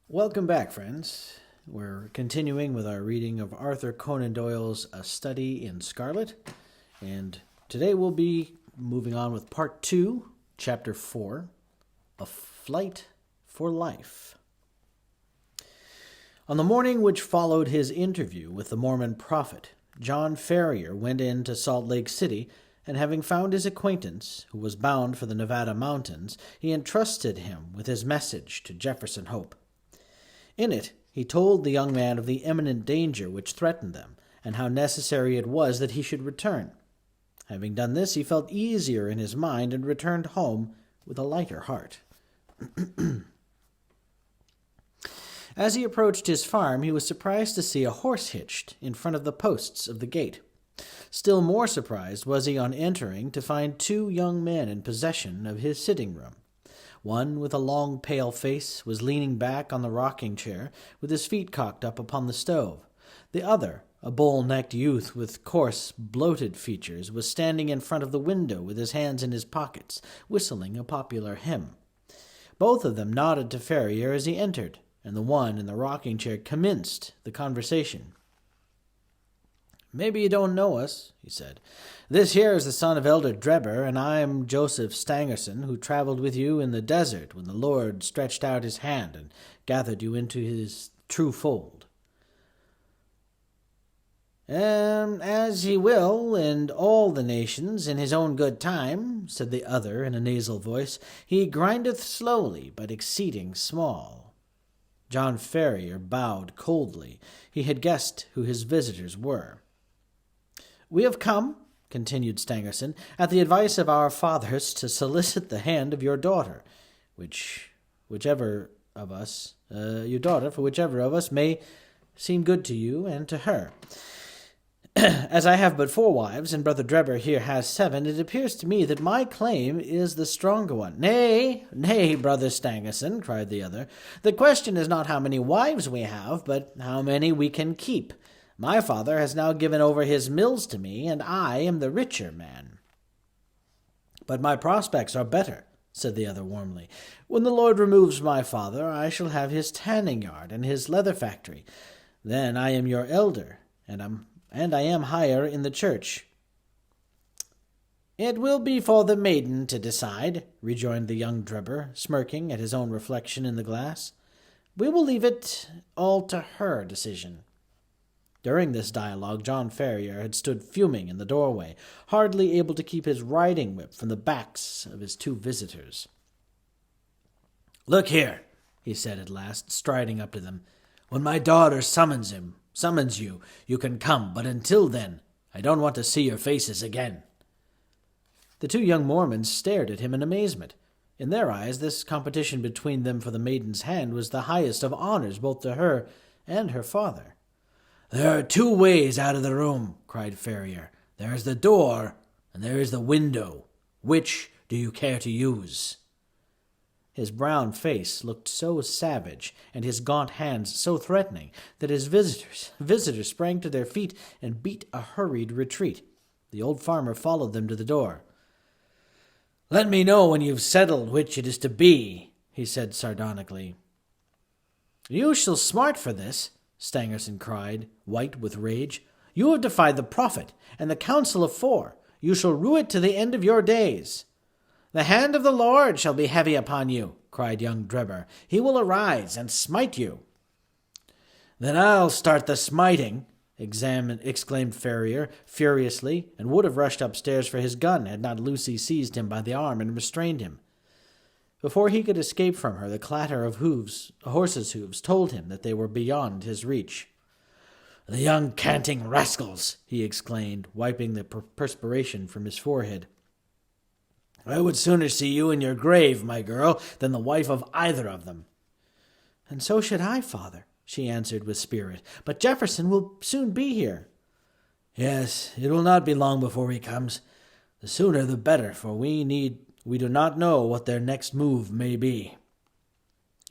Welcome back, friends. We're continuing with our reading of Arthur Conan Doyle's A Study in Scarlet, and today we'll be moving on with Part 2, Chapter 4, A Flight for Life. On the morning which followed his interview with the Mormon prophet, John Ferrier went into Salt Lake City, and having found his acquaintance, who was bound for the Nevada mountains, he entrusted him with his message to Jefferson Hope. In it, he told the young man of the imminent danger which threatened them, and how necessary it was that he should return. Having done this, he felt easier in his mind and returned home with a lighter heart. As he approached his farm, he was surprised to see a horse hitched in front of the posts of the gate. Still more surprised was he on entering to find two young men in possession of his sitting room. One, with a long, pale face, was leaning back on the rocking chair, with his feet cocked up upon the stove. The other, a bull-necked youth with coarse, bloated features, was standing in front of the window with his hands in his pockets, whistling a popular hymn. Both of them nodded to Ferrier as he entered, and the one in the rocking chair commenced the conversation. "Maybe you don't know us," he said. "This here is the son of Elder Drebber, and I'm Joseph Stangerson, who traveled with you in the desert when the Lord stretched out his hand and gathered you into his true fold." "As he will, and all the nations, in his own good time," said the other in a nasal voice. "He grindeth slowly, but exceeding small." John Ferrier bowed coldly. He had guessed who his visitors were. "We have come," continued Stangerson, "at the advice of our fathers to solicit the hand of your daughter, for whichever of us may seem good to you and to her. As I have but 4 wives, and Brother Drebber here has 7, it appears to me that my claim is the stronger one." Nay, Brother Stangerson," cried the other. "The question is not how many wives we have, but how many we can keep. My father has now given over his mills to me, and I am the richer man." "But my prospects are better," said the other warmly. "When the Lord removes my father, I shall have his tanning yard and his leather factory. Then I am your elder, and I am higher in the church." "It will be for the maiden to decide," rejoined the young Drebber, smirking at his own reflection in the glass. "We will leave it all to her decision." During this dialogue, John Ferrier had stood fuming in the doorway, hardly able to keep his riding whip from the backs of his 2 visitors. "Look here," he said at last, striding up to them. "When my daughter summons you, you can come, but until then, I don't want to see your faces again." The 2 young Mormons stared at him in amazement. In their eyes, this competition between them for the maiden's hand was the highest of honors both to her and her father. "There are 2 ways out of the room," cried Ferrier. "There is the door, and there is the window. Which do you care to use?" His brown face looked so savage, and his gaunt hands so threatening, that his visitors sprang to their feet and beat a hurried retreat. The old farmer followed them to the door. "Let me know when you've settled which it is to be," he said sardonically. "You shall smart for this," Stangerson cried, white with rage. "You have defied the prophet and the council of 4. You shall rue it to the end of your days." "The hand of the Lord shall be heavy upon you," cried young Drebber. "He will arise and smite you." "Then I'll start the smiting," exclaimed Ferrier furiously, and would have rushed upstairs for his gun had not Lucy seized him by the arm and restrained him. Before he could escape from her, the clatter of horses' hooves told him that they were beyond his reach. "The young canting rascals!" he exclaimed, wiping the perspiration from his forehead. "I would sooner see you in your grave, my girl, than the wife of either of them." "And so should I, father," she answered with spirit. "But Jefferson will soon be here." "Yes, it will not be long before he comes. The sooner the better, for we do not know what their next move may be."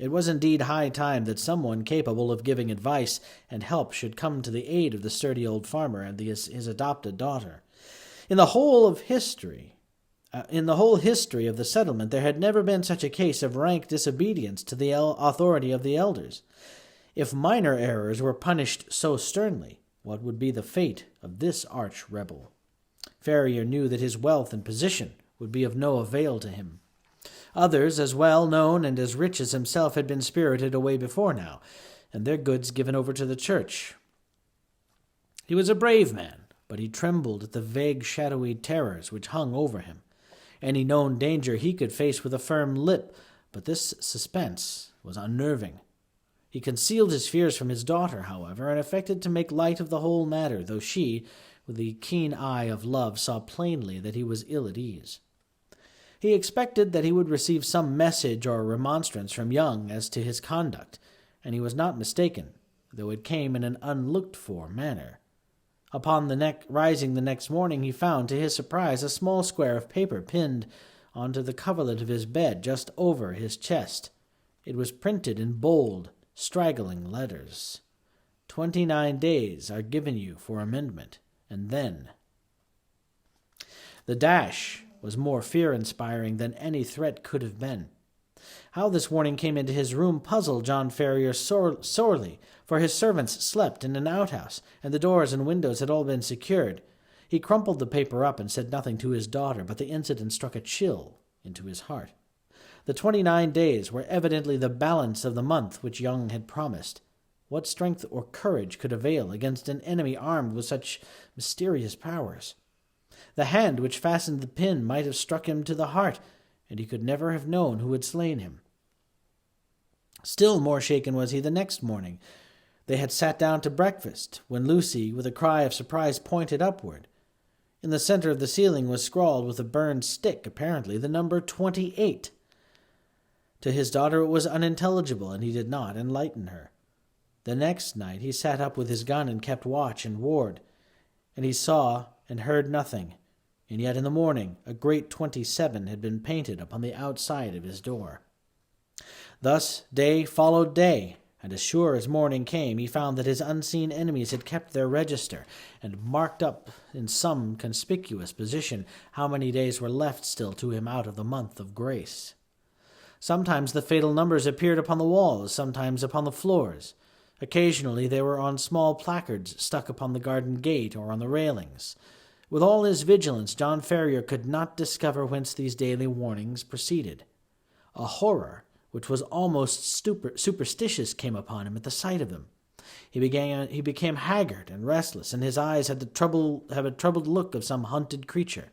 It was indeed high time that someone capable of giving advice and help should come to the aid of the sturdy old farmer and his adopted daughter. In the whole of history, In the whole history of the settlement, there had never been such a case of rank disobedience to the authority of the elders. If minor errors were punished so sternly, what would be the fate of this arch-rebel? Farrier knew that his wealth and position would be of no avail to him. Others, as well known and as rich as himself, had been spirited away before now, and their goods given over to the church. He was a brave man, but he trembled at the vague, shadowy terrors which hung over him. Any known danger he could face with a firm lip, but this suspense was unnerving. He concealed his fears from his daughter, however, and affected to make light of the whole matter, though she, with the keen eye of love, saw plainly that he was ill at ease. He expected that he would receive some message or remonstrance from Young as to his conduct, and he was not mistaken, though it came in an unlooked-for manner. Upon rising the next morning, he found, to his surprise, a small square of paper pinned onto the coverlet of his bed just over his chest. It was printed in bold, straggling letters. 29 days are given you for amendment, and then. The dash was more fear-inspiring than any threat could have been. How this warning came into his room puzzled John Ferrier sorely, for his servants slept in an outhouse, and the doors and windows had all been secured. He crumpled the paper up and said nothing to his daughter, but the incident struck a chill into his heart. The 29 days were evidently the balance of the month which Young had promised. What strength or courage could avail against an enemy armed with such mysterious powers? The hand which fastened the pin might have struck him to the heart, and he could never have known who had slain him. Still more shaken was he the next morning. They had sat down to breakfast, when Lucy, with a cry of surprise, pointed upward. In the center of the ceiling was scrawled with a burned stick, apparently, the number 28. To his daughter it was unintelligible, and he did not enlighten her. The next night he sat up with his gun and kept watch and ward, and he saw and heard nothing, and yet in the morning a great 27 had been painted upon the outside of his door. Thus day followed day, and as sure as morning came, he found that his unseen enemies had kept their register, and marked up in some conspicuous position how many days were left still to him out of the month of grace. Sometimes the fatal numbers appeared upon the walls, sometimes upon the floors. Occasionally they were on small placards stuck upon the garden gate or on the railings. With all his vigilance, John Ferrier could not discover whence these daily warnings proceeded. A horror which was almost superstitious came upon him at the sight of them. He became haggard and restless, and his eyes had a troubled look of some hunted creature.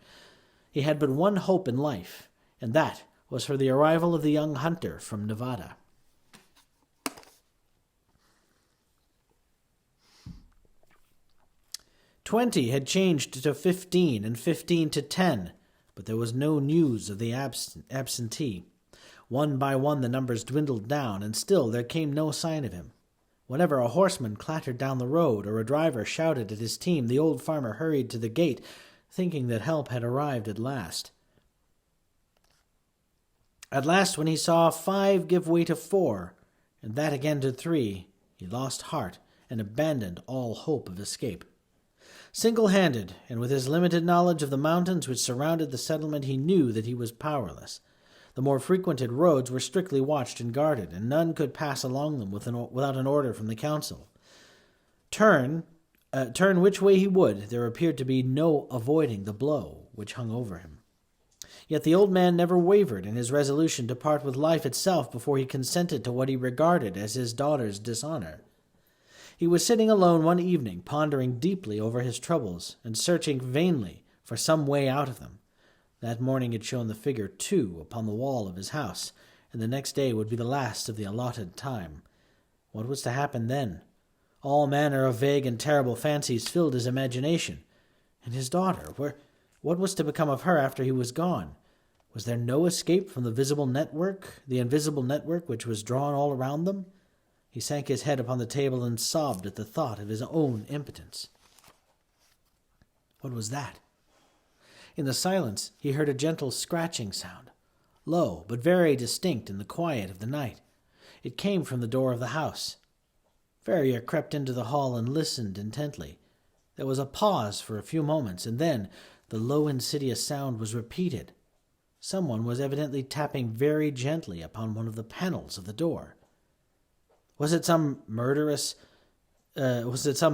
He had but one hope in life, and that was for the arrival of the young hunter from Nevada. "20 had changed to 15, and 15 to 10, but there was no news of the absentee. One by one the numbers dwindled down, and still there came no sign of him. Whenever a horseman clattered down the road or a driver shouted at his team, the old farmer hurried to the gate, thinking that help had arrived at last. At last, when he saw 5 give way to 4, and that again to 3, he lost heart and abandoned all hope of escape. Single-handed, and with his limited knowledge of the mountains which surrounded the settlement, he knew that he was powerless. The more frequented roads were strictly watched and guarded, and none could pass along them without an order from the council. Turn which way he would, there appeared to be no avoiding the blow which hung over him. Yet the old man never wavered in his resolution to part with life itself before he consented to what he regarded as his daughter's dishonor. He was sitting alone one evening, pondering deeply over his troubles, and searching vainly for some way out of them. That morning had shown the figure 2 upon the wall of his house, and the next day would be the last of the allotted time. What was to happen then? All manner of vague and terrible fancies filled his imagination. And his daughter, what was to become of her after he was gone? Was there no escape from the invisible network which was drawn all around them? He sank his head upon the table and sobbed at the thought of his own impotence. What was that? In the silence he heard a gentle scratching sound, low but very distinct in the quiet of the night. It came from the door of the house. Ferrier crept into the hall and listened intently. There was a pause for a few moments, and then the low insidious sound was repeated, Someone was evidently tapping very gently upon one of the panels of the door. Was it some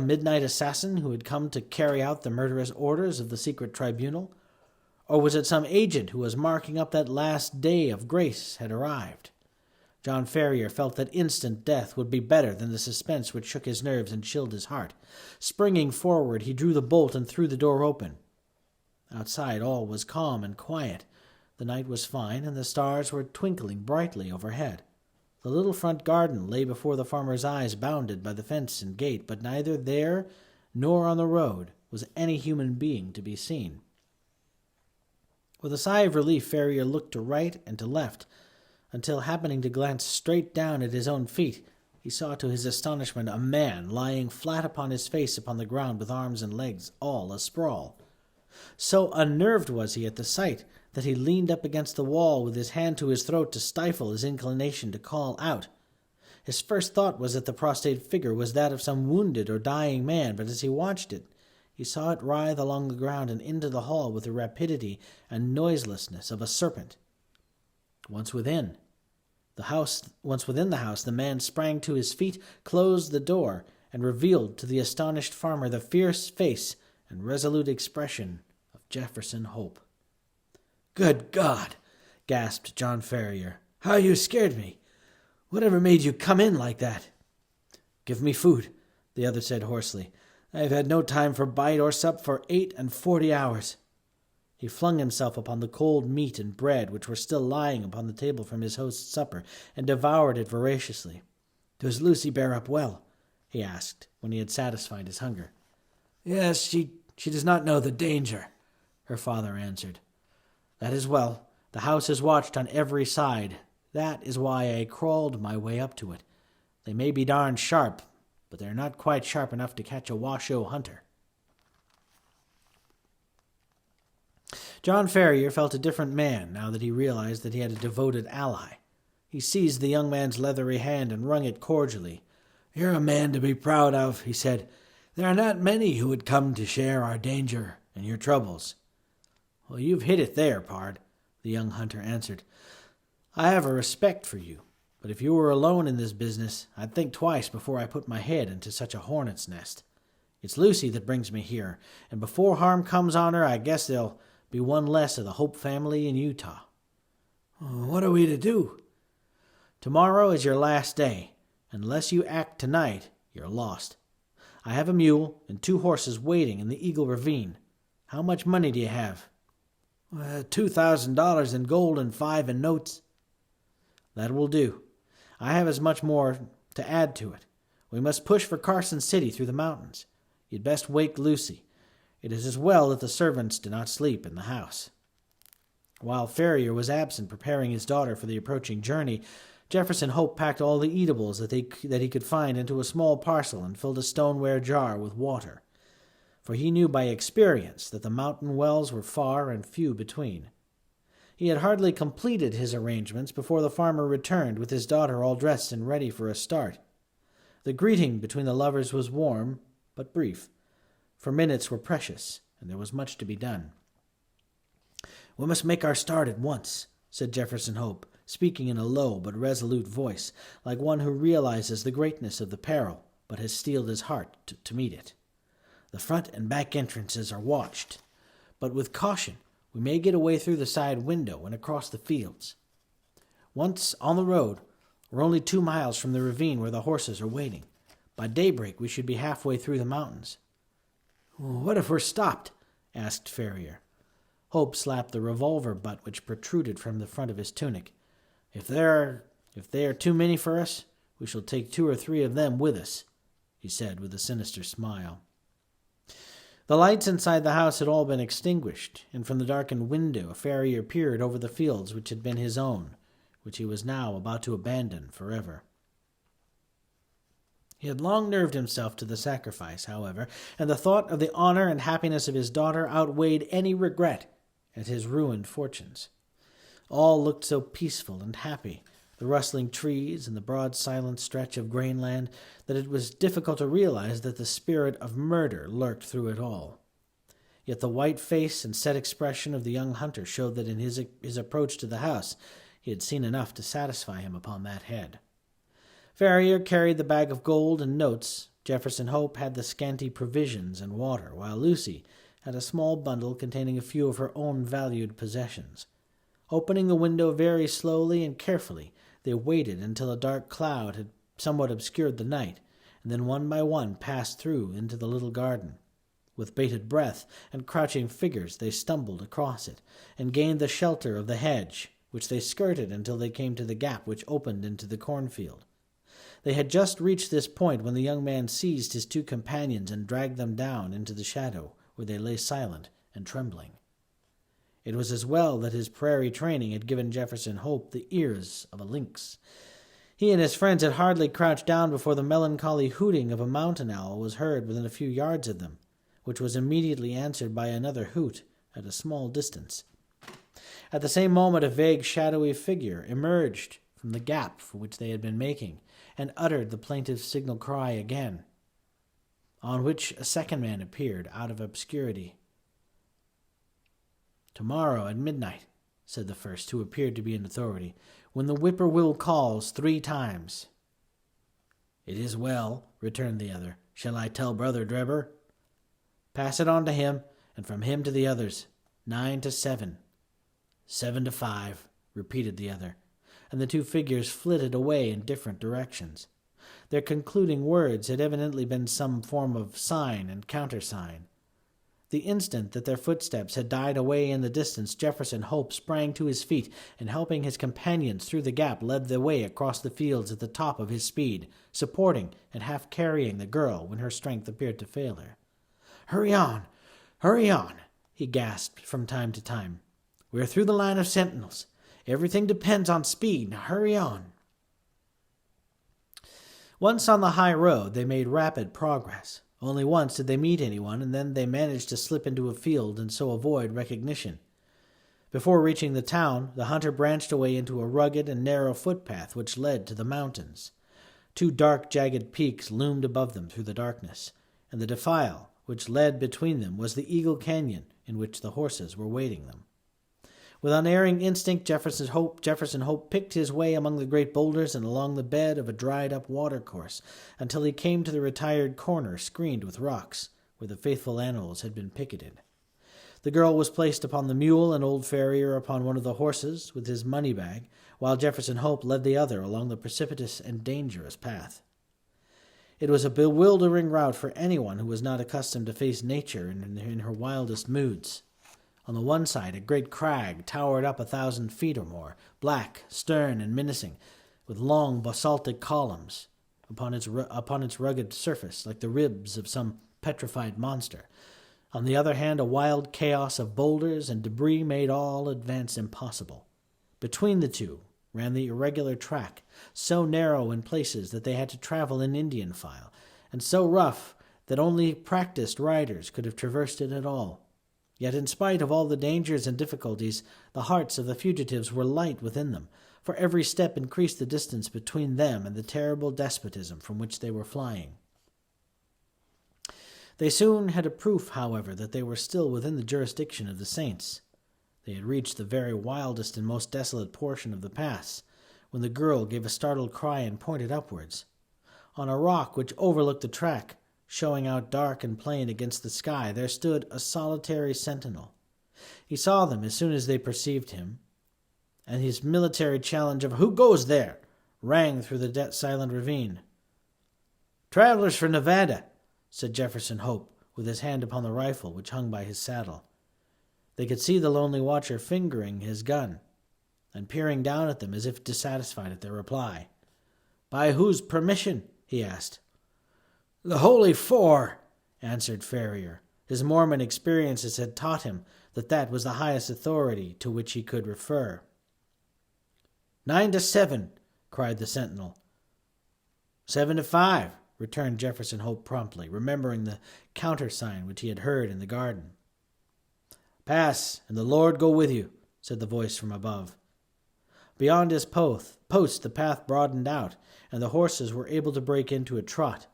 midnight assassin who had come to carry out the murderous orders of the secret tribunal? Or was it some agent who was marking up that last day of grace had arrived? John Ferrier felt that instant death would be better than the suspense which shook his nerves and chilled his heart. Springing forward, he drew the bolt and threw the door open. Outside all was calm and quiet. The night was fine, and the stars were twinkling brightly overhead. The little front garden lay before the farmer's eyes, bounded by the fence and gate, but neither there nor on the road was any human being to be seen. With a sigh of relief, Ferrier looked to right and to left, until, happening to glance straight down at his own feet, he saw to his astonishment a man lying flat upon his face upon the ground with arms and legs all asprawl. So unnerved was he at the sight that he leaned up against the wall with his hand to his throat to stifle his inclination to call out. His first thought was that the prostrate figure was that of some wounded or dying man, but as he watched it, he saw it writhe along the ground and into the hall with the rapidity and noiselessness of a serpent. Once within the house, the man sprang to his feet, closed the door, and revealed to the astonished farmer the fierce face and resolute expression of Jefferson Hope. "Good God!" gasped John Ferrier. "How you scared me! Whatever made you come in like that?" "Give me food," the other said hoarsely. "I have had no time for bite or sup for 48 hours." He flung himself upon the cold meat and bread which were still lying upon the table from his host's supper, and devoured it voraciously. "Does Lucy bear up well?" he asked, when he had satisfied his hunger. "Yes, she does not know the danger," her father answered. "That is well. The house is watched on every side. That is why I crawled my way up to it. They may be darned sharp, but they're not quite sharp enough to catch a Washoe hunter." John Ferrier felt a different man now that he realized that he had a devoted ally. He seized the young man's leathery hand and wrung it cordially. "You're a man to be proud of," he said. "There are not many who would come to share our danger and your troubles." "Well, you've hit it there, pard," the young hunter answered. "I have a respect for you, but if you were alone in this business, I'd think twice before I put my head into such a hornet's nest. It's Lucy that brings me here, and before harm comes on her, I guess there'll be one less of the Hope family in Utah." "What are we to do?" "Tomorrow is your last day. Unless you act tonight, you're lost. I have a mule and 2 horses waiting in the Eagle Ravine. How much money do you have?" $2,000 in gold and 5 in notes." "That will do. I have as much more to add to it. We must push for Carson City through the mountains. You'd best wake Lucy. It is as well that the servants do not sleep in the house." While Ferrier was absent preparing his daughter for the approaching journey, Jefferson Hope packed all the eatables that he could find into a small parcel and filled a stoneware jar with water. For he knew by experience that the mountain wells were far and few between. He had hardly completed his arrangements before the farmer returned with his daughter all dressed and ready for a start. The greeting between the lovers was warm, but brief, for minutes were precious, and there was much to be done. "We must make our start at once," said Jefferson Hope, speaking in a low but resolute voice, like one who realizes the greatness of the peril, but has steeled his heart to meet it. "The front and back entrances are watched, but with caution we may get away through the side window and across the fields. Once on the road, we're only 2 miles from the ravine where the horses are waiting. By daybreak we should be halfway through the mountains." "What if we're stopped?" asked Ferrier. Hope slapped the revolver butt which protruded from the front of his tunic. If they are too many for us, we shall take 2 or 3 of them with us," he said with a sinister smile. The lights inside the house had all been extinguished, and from the darkened window Ferrier peered over the fields which had been his own, which he was now about to abandon forever. He had long nerved himself to the sacrifice, however, and the thought of the honor and happiness of his daughter outweighed any regret at his ruined fortunes. All looked so peaceful and happy, the rustling trees and the broad silent stretch of grainland, that it was difficult to realize that the spirit of murder lurked through it all. Yet the white face and set expression of the young hunter showed that in his approach to the house he had seen enough to satisfy him upon that head. Ferrier carried the bag of gold and notes. Jefferson Hope had the scanty provisions and water, while Lucy had a small bundle containing a few of her own valued possessions. Opening the window very slowly and carefully, they waited until a dark cloud had somewhat obscured the night, and then one by one passed through into the little garden. With bated breath and crouching figures they stumbled across it, and gained the shelter of the hedge, which they skirted until they came to the gap which opened into the cornfield. They had just reached this point when the young man seized his two companions and dragged them down into the shadow, where they lay silent and trembling. It was as well that his prairie training had given Jefferson Hope the ears of a lynx. He and his friends had hardly crouched down before the melancholy hooting of a mountain owl was heard within a few yards of them, which was immediately answered by another hoot at a small distance. At the same moment a vague shadowy figure emerged from the gap for which they had been making, and uttered the plaintive signal cry again, on which a second man appeared out of obscurity. "Tomorrow at midnight," said the first, who appeared to be in authority, "when the whippoorwill calls 3 times. "It is well," returned the other. "Shall I tell Brother Drebber?" "Pass it on to him, and from him to the others. 9 to 7. 7 to 5, repeated the other, and the two figures flitted away in different directions. Their concluding words had evidently been some form of sign and countersign. The instant that their footsteps had died away in the distance, Jefferson Hope sprang to his feet, and helping his companions through the gap, led the way across the fields at the top of his speed, supporting and half carrying the girl when her strength appeared to fail her. Hurry on, he gasped from time to time. "We're through the line of sentinels. Everything depends on speed. Now hurry on." Once on the high road, they made rapid progress. Only once did they meet anyone, and then they managed to slip into a field and so avoid recognition. Before reaching the town, the hunter branched away into a rugged and narrow footpath which led to the mountains. 2 dark, jagged peaks loomed above them through the darkness, and the defile which led between them was the Eagle Canyon in which the horses were waiting them. With unerring instinct, Jefferson Hope picked his way among the great boulders and along the bed of a dried-up watercourse until he came to the retired corner screened with rocks, where the faithful animals had been picketed. The girl was placed upon the mule and old Ferrier upon one of the horses with his money-bag, while Jefferson Hope led the other along the precipitous and dangerous path. It was a bewildering route for anyone who was not accustomed to face nature in her wildest moods. On the one side, a great crag towered up 1,000 feet or more, black, stern, and menacing, with long basaltic columns upon its rugged surface, like the ribs of some petrified monster. On the other hand, a wild chaos of boulders and debris made all advance impossible. Between the two ran the irregular track, so narrow in places that they had to travel in Indian file, and so rough that only practiced riders could have traversed it at all. Yet in spite of all the dangers and difficulties, the hearts of the fugitives were light within them, for every step increased the distance between them and the terrible despotism from which they were flying. They soon had a proof, however, that they were still within the jurisdiction of the saints. They had reached the very wildest and most desolate portion of the pass, when the girl gave a startled cry and pointed upwards. On a rock which overlooked the track, showing out dark and plain against the sky, there stood a solitary sentinel. He saw them as soon as they perceived him, and his military challenge of "Who goes there?" rang through the silent ravine. "Travelers for Nevada," said Jefferson Hope, with his hand upon the rifle which hung by his saddle. They could see the lonely watcher fingering his gun, and peering down at them as if dissatisfied at their reply. "By whose permission?" he asked. "The Holy Four," answered Ferrier. His Mormon experiences had taught him that that was the highest authority to which he could refer. 9 to 7, cried the sentinel. 7 to 5, returned Jefferson Hope promptly, remembering the countersign which he had heard in the garden. "Pass, and the Lord go with you," said the voice from above. Beyond his post, the path broadened out, and the horses were able to break into a trot.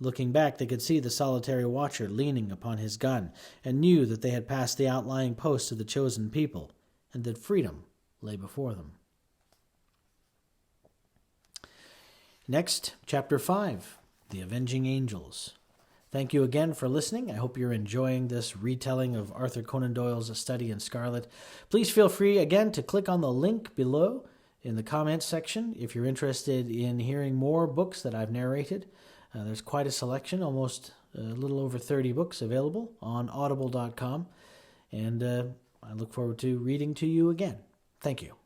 Looking back, they could see the solitary watcher leaning upon his gun, and knew that they had passed the outlying posts of the chosen people, and that freedom lay before them. Next, Chapter 5, The Avenging Angels. Thank you again for listening. I hope you're enjoying this retelling of Arthur Conan Doyle's A Study in Scarlet. Please feel free again to click on the link below in the comments section if you're interested in hearing more books that I've narrated. There's quite a selection, almost a little over 30 books available on audible.com, and I look forward to reading to you again. Thank you.